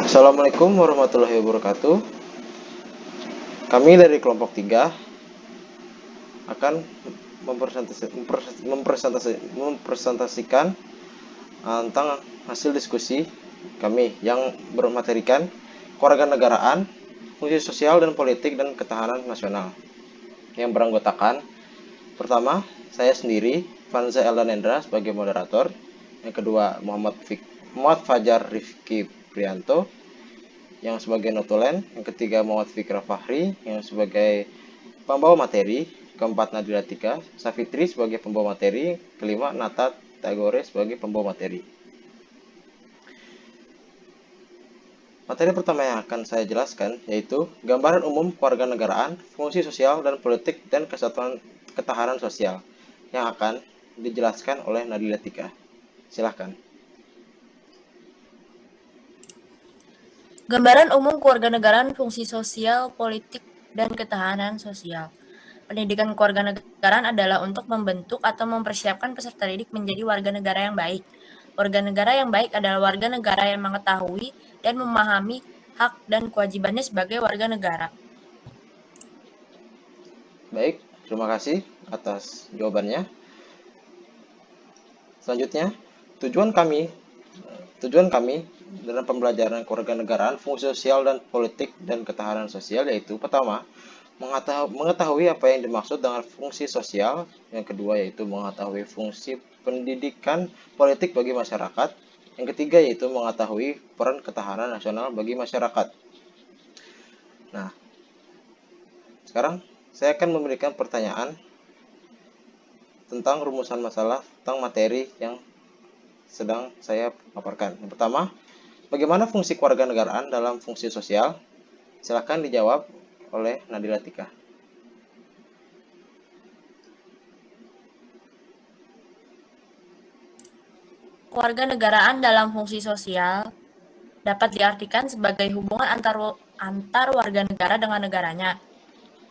Assalamualaikum warahmatullahi wabarakatuh. Kami dari kelompok 3 akan mempresentasikan tentang hasil diskusi kami yang bermaterikan kewarganegaraan, fungsi sosial dan politik dan ketahanan nasional, yang beranggotakan pertama saya sendiri, Vanza Eldanendra sebagai moderator, yang kedua Muhammad Fajar Rifki Prianto yang sebagai notulen, yang ketiga Muhammad Fikra Fahri yang sebagai pembawa materi, keempat Nadila Tika Safitri sebagai pembawa materi, kelima Nata Tagore sebagai pembawa materi. Materi pertama yang akan saya jelaskan yaitu gambaran umum kewarganegaraan, fungsi sosial dan politik dan kesatuan ketahanan sosial yang akan dijelaskan oleh Nadila Tika. Silahkan. Gambaran umum kewarganegaraan, fungsi sosial, politik, dan ketahanan sosial. Pendidikan kewarganegaraan adalah untuk membentuk atau mempersiapkan peserta didik menjadi warga negara yang baik. Warga negara yang baik adalah warga negara yang mengetahui dan memahami hak dan kewajibannya sebagai warga negara. Baik, terima kasih atas jawabannya. Selanjutnya, tujuan kami dalam pembelajaran kewarganegaraan, fungsi sosial dan politik dan ketahanan sosial yaitu pertama, mengetahui apa yang dimaksud dengan fungsi sosial, yang kedua yaitu mengetahui fungsi pendidikan politik bagi masyarakat, yang ketiga yaitu mengetahui peran ketahanan nasional bagi masyarakat. Nah, sekarang saya akan memberikan pertanyaan tentang rumusan masalah tentang materi yang sedang saya paparkan. Yang pertama, bagaimana fungsi kewarganegaraan dalam fungsi sosial? Silakan dijawab oleh Nadila Tika. Kewarganegaraan dalam fungsi sosial dapat diartikan sebagai hubungan antar warga negara dengan negaranya.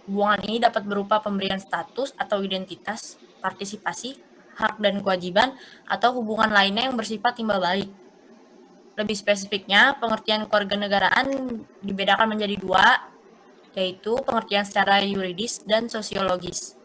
Hubungan ini dapat berupa pemberian status atau identitas, partisipasi, hak dan kewajiban, atau hubungan lainnya yang bersifat timbal balik. Lebih spesifiknya, pengertian kewarganegaraan dibedakan menjadi dua, yaitu pengertian secara yuridis dan sosiologis.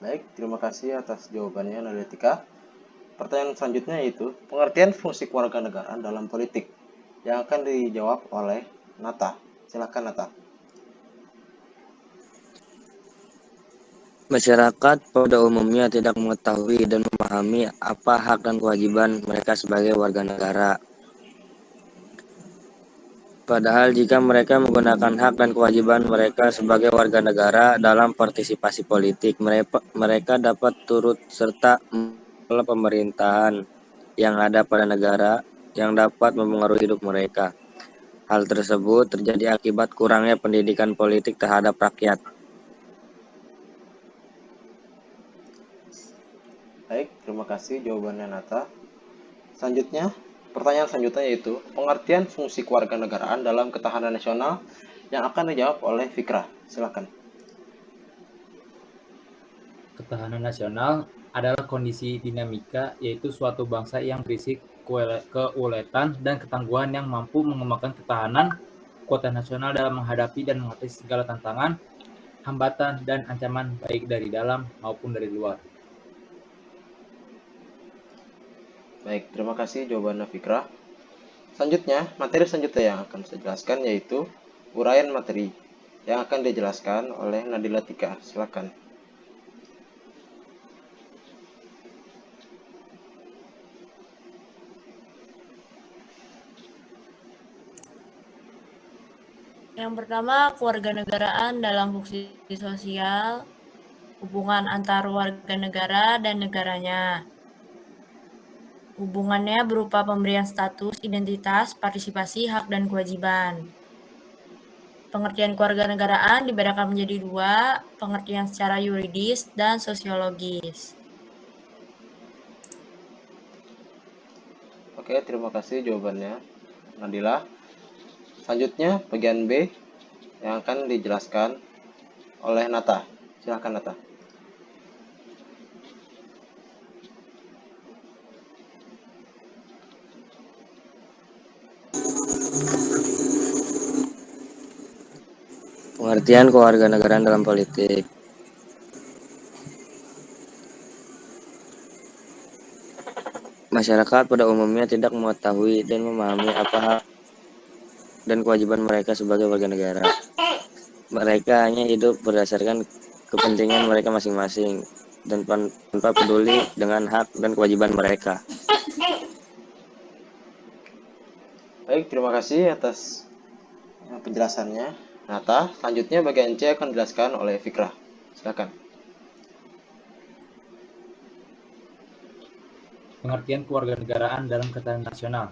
Baik, terima kasih atas jawabannya Nadila Tika. Pertanyaan selanjutnya yaitu pengertian fungsi kewarganegaraan dalam politik yang akan dijawab oleh Nata. Silakan Nata. Masyarakat pada umumnya tidak mengetahui dan memahami apa hak dan kewajiban mereka sebagai warga negara. Padahal jika mereka menggunakan hak dan kewajiban mereka sebagai warga negara dalam partisipasi politik, mereka dapat turut serta dalam pemerintahan yang ada pada negara yang dapat mempengaruhi hidup mereka. Hal tersebut terjadi akibat kurangnya pendidikan politik terhadap rakyat. Baik, terima kasih jawabannya Nata. Selanjutnya, pertanyaan selanjutnya yaitu pengertian fungsi kewarganegaraan dalam ketahanan nasional yang akan dijawab oleh Fikra. Silakan. Ketahanan nasional adalah kondisi dinamika, yaitu suatu bangsa yang berisi keuletan dan ketangguhan yang mampu mengembangkan ketahanan, kekuatan nasional dalam menghadapi dan mengatasi segala tantangan, hambatan, dan ancaman baik dari dalam maupun dari luar. Baik, terima kasih jawabannya Fikra. Selanjutnya, materi selanjutnya yang akan saya jelaskan yaitu uraian materi yang akan dijelaskan oleh Nadila Tika. Silakan. Yang pertama, kewarganegaraan dalam fungsi sosial, hubungan antar warga negara dan negaranya. Hubungannya berupa pemberian status, identitas, partisipasi, hak, dan kewajiban. Pengertian kewarganegaraan dibedakan menjadi dua, pengertian secara yuridis dan sosiologis. Oke, terima kasih jawabannya Nadila. Selanjutnya, bagian B yang akan dijelaskan oleh Nata. Silakan Nata. Pengertian kewarganegaraan dalam politik. Masyarakat pada umumnya tidak mengetahui dan memahami apa hak dan kewajiban mereka sebagai warga negara. Mereka hanya hidup berdasarkan kepentingan mereka masing-masing dan tanpa peduli dengan hak dan kewajiban mereka. Baik, terima kasih atas penjelasannya, Nata. Selanjutnya bagian C akan dijelaskan oleh Fikrah. Silakan. Pengertian kewarganegaraan dalam ketahanan nasional.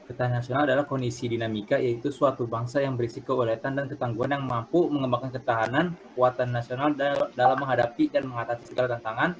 Ketahanan nasional adalah kondisi dinamika, yaitu suatu bangsa yang berisi keuletan dan ketangguhan yang mampu mengembangkan ketahanan, kekuatan nasional dalam menghadapi dan mengatasi segala tantangan,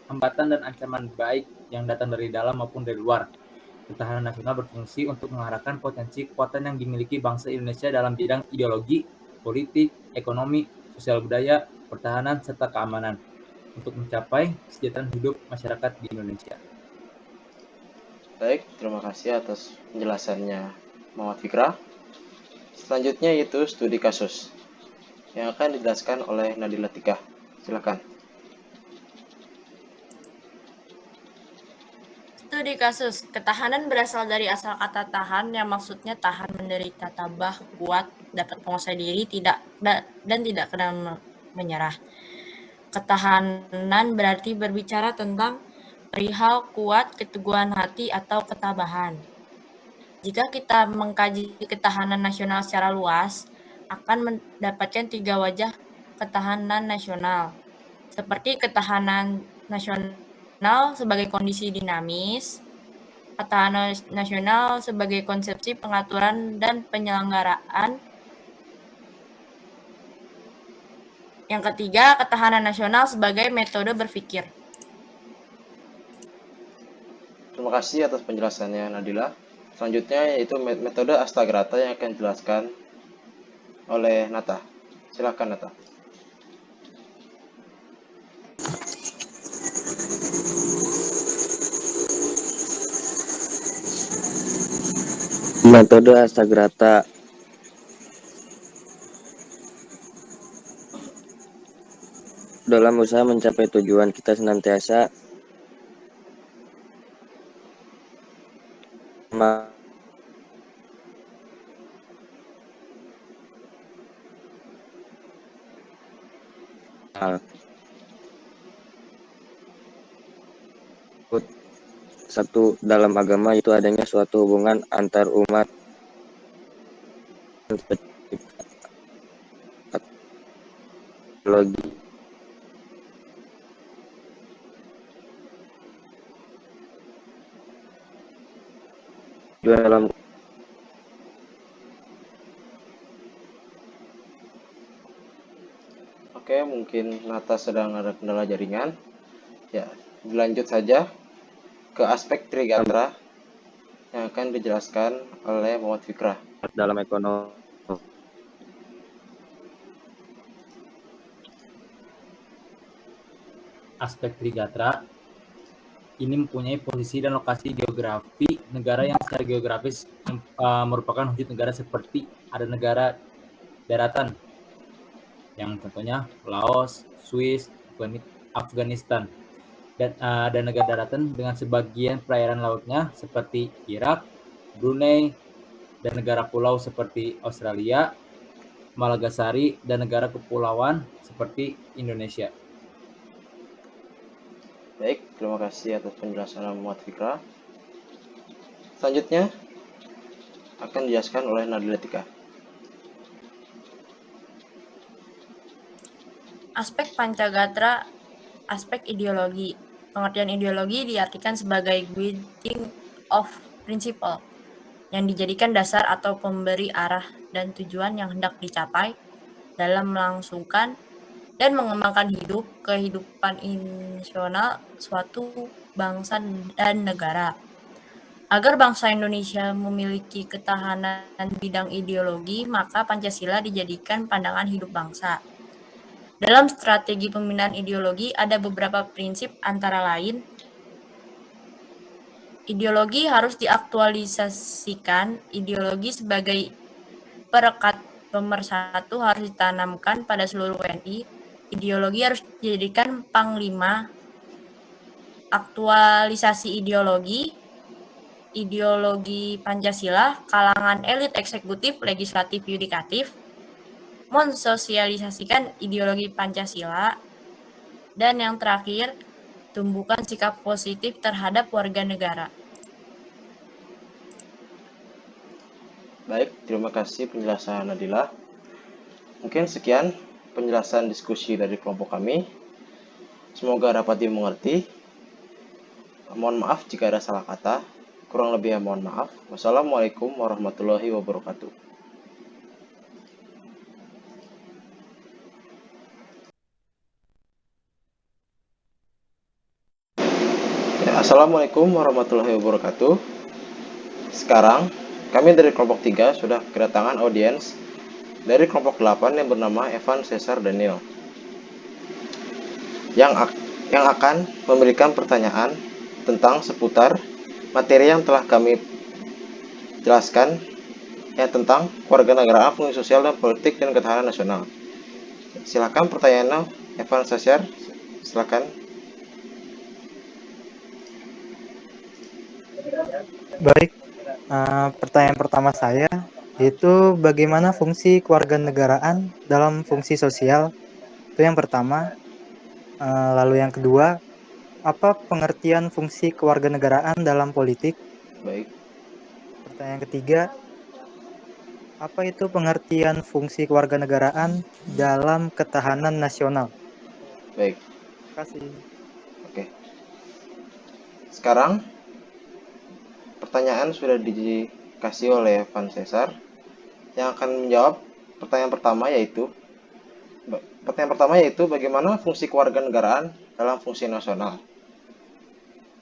hambatan dan ancaman baik yang datang dari dalam maupun dari luar. Ketahanan nasional berfungsi untuk mengarahkan potensi kekuatan yang dimiliki bangsa Indonesia dalam bidang ideologi, politik, ekonomi, sosial budaya, pertahanan, serta keamanan untuk mencapai kesejahteraan hidup masyarakat di Indonesia. Baik, terima kasih atas penjelasannya Muhammad Fikrah. Selanjutnya yaitu studi kasus yang akan dijelaskan oleh Nadila Tika. Silakan. Studi kasus. Ketahanan berasal dari asal kata tahan yang maksudnya tahan, menderita, tabah, kuat, dapat menguasai diri, dan tidak kena menyerah. Ketahanan berarti berbicara tentang perihal kuat, keteguhan hati, atau ketabahan. Jika kita mengkaji ketahanan nasional secara luas, akan mendapatkan 3 wajah ketahanan nasional, seperti ketahanan nasional sebagai kondisi dinamis, ketahanan nasional sebagai konsepsi pengaturan dan penyelenggaraan. Yang ketiga, ketahanan nasional sebagai metode berpikir. Terima kasih atas penjelasannya Nadila. Selanjutnya yaitu metode Astagrata yang akan dijelaskan oleh Nata. Silakan Nata. Metode Astagrata. Dalam usaha mencapai tujuan, kita senantiasa satu dalam agama, itu adanya suatu hubungan antar umat logi dalam Oke, mungkin Nata sedang ada kendala jaringan. Ya, dilanjut saja ke aspek Trigatra yang akan dijelaskan oleh Muhammad Fikrah. dalam ekonomi. Aspek Trigatra ini mempunyai posisi dan lokasi geografi negara yang secara geografis merupakan wujud negara, seperti ada negara daratan yang contohnya Laos, Swiss, Afghanistan, dan ada negara daratan dengan sebagian perairan lautnya seperti Irak, Brunei, dan negara pulau seperti Australia, Malagasari, dan negara kepulauan seperti Indonesia. Baik, terima kasih atas penjelasan Muhammad Fikrah. Selanjutnya akan dijelaskan oleh Nadila Tika. Aspek Pancagatra, aspek ideologi. Pengertian ideologi diartikan sebagai guiding of principle, yang dijadikan dasar atau pemberi arah dan tujuan yang hendak dicapai dalam melangsungkan dan mengembangkan kehidupan nasional suatu bangsa dan negara. Agar bangsa Indonesia memiliki ketahanan bidang ideologi, maka Pancasila dijadikan pandangan hidup bangsa. Dalam strategi pembinaan ideologi ada beberapa prinsip, antara lain ideologi harus diaktualisasikan. Ideologi sebagai perekat pemersatu harus ditanamkan pada seluruh WNI. Ideologi harus dijadikan panglima. Aktualisasi ideologi Pancasila, kalangan elit eksekutif, legislatif, yudikatif, mensosialisasikan ideologi Pancasila, dan yang terakhir, tumbuhkan sikap positif terhadap warga negara. Baik, terima kasih penjelasan Nadila. Mungkin sekian penjelasan diskusi dari kelompok kami. Semoga dapat dimengerti. Mohon maaf jika ada salah kata. Kurang lebih mohon maaf. Wassalamualaikum warahmatullahi wabarakatuh. Assalamualaikum warahmatullahi wabarakatuh. Sekarang kami dari kelompok 3 sudah kedatangan audiens dari kelompok 8 yang bernama Evan Cesar Daniel yang akan memberikan pertanyaan tentang seputar materi yang telah kami jelaskan, tentang kewarganegaraan, fungsi sosial dan politik dan ketahanan nasional. Silakan pertanyaannya, Evan Cesar, silakan. Baik, pertanyaan pertama saya yaitu bagaimana fungsi kewarganegaraan dalam fungsi sosial? Itu yang pertama. Lalu yang kedua, apa pengertian fungsi kewarganegaraan dalam politik? Baik. Pertanyaan ketiga, apa itu pengertian fungsi kewarganegaraan dalam ketahanan nasional? Baik. Terima kasih. Oke. Sekarang pertanyaan sudah dikasih oleh Evan Cesar yang akan menjawab pertanyaan pertama yaitu bagaimana fungsi kewarganegaraan dalam fungsi nasional.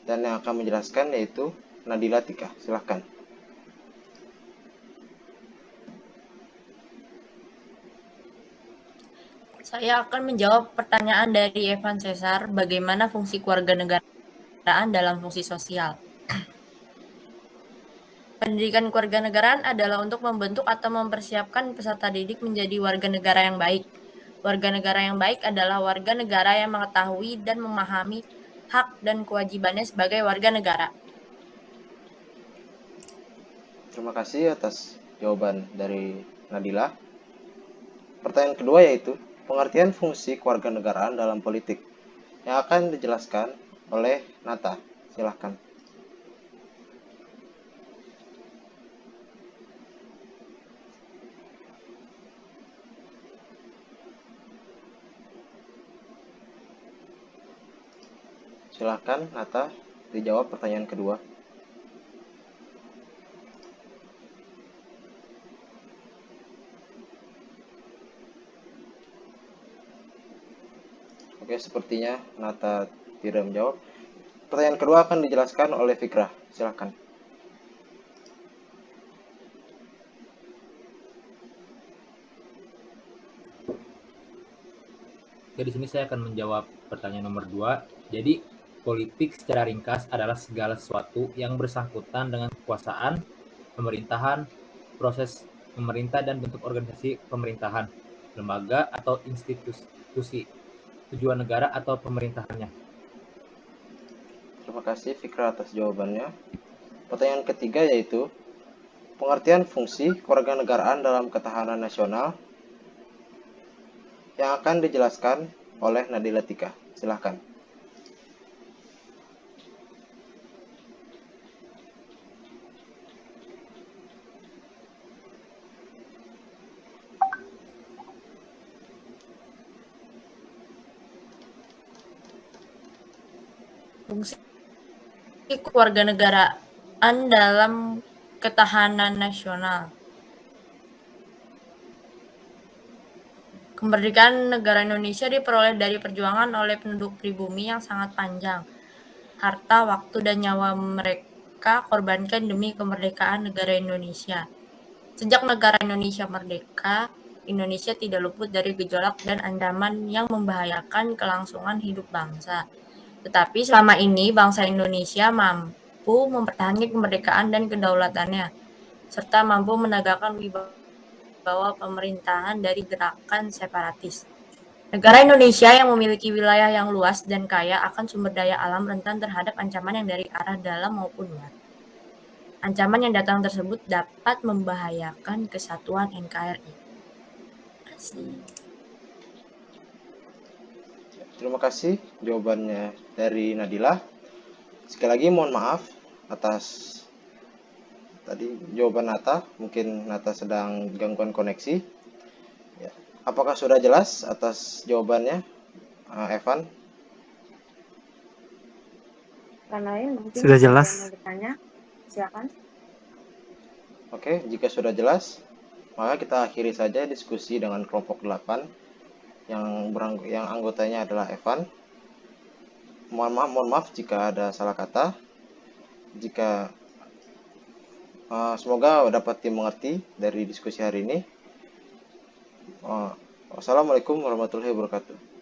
Dan yang akan menjelaskan yaitu Nadila Tika. Silahkan. Saya akan menjawab pertanyaan dari Evan Cesar, bagaimana fungsi kewarganegaraan dalam fungsi sosial. Pendidikan kewarganegaraan adalah untuk membentuk atau mempersiapkan peserta didik menjadi warga negara yang baik. Warga negara yang baik adalah warga negara yang mengetahui dan memahami hak dan kewajibannya sebagai warga negara. Terima kasih atas jawaban dari Nadila. Pertanyaan kedua yaitu pengertian fungsi kewarganegaraan dalam politik yang akan dijelaskan oleh Nata. Silahkan. Silahkan Nata dijawab pertanyaan kedua. Oke, sepertinya Nata tidak menjawab. Pertanyaan kedua akan dijelaskan oleh Fikrah. Silahkan. Jadi di sini saya akan menjawab pertanyaan nomor 2. Jadi politik secara ringkas adalah segala sesuatu yang bersangkutan dengan kekuasaan, pemerintahan, proses pemerintah dan bentuk organisasi pemerintahan, lembaga atau institusi, tujuan negara atau pemerintahannya. Terima kasih Fikra atas jawabannya. Pertanyaan ketiga yaitu pengertian fungsi kewarganegaraan dalam ketahanan nasional yang akan dijelaskan oleh Nadila Tika. Silahkan. Fungsi kewarganegaraan dalam ketahanan nasional. Kemerdekaan negara Indonesia diperoleh dari perjuangan oleh penduduk pribumi yang sangat panjang. Harta, waktu, dan nyawa mereka korbankan demi kemerdekaan negara Indonesia. Sejak negara Indonesia merdeka, Indonesia tidak luput dari gejolak dan ancaman yang membahayakan kelangsungan hidup bangsa. Tetapi selama ini bangsa Indonesia mampu mempertahankan kemerdekaan dan kedaulatannya, serta mampu menegakkan wibawa bawah pemerintahan dari gerakan separatis. Negara Indonesia yang memiliki wilayah yang luas dan kaya akan sumber daya alam rentan terhadap ancaman yang dari arah dalam maupun luar. Ancaman yang datang tersebut dapat membahayakan kesatuan NKRI. Terima kasih. Terima kasih jawabannya dari Nadila. Sekali lagi mohon maaf atas tadi jawaban Nata, mungkin Nata sedang gangguan koneksi. Ya. Apakah sudah jelas atas jawabannya, Evan? Yang lain mungkin Sudah ada jelas. yang mau bertanya, silakan. Oke, jika sudah jelas, maka kita akhiri saja diskusi dengan kelompok 8 yang anggotanya adalah Evan. Mohon maaf jika ada salah kata. Semoga dapat dimengerti dari diskusi hari ini. Wassalamualaikum warahmatullahi wabarakatuh.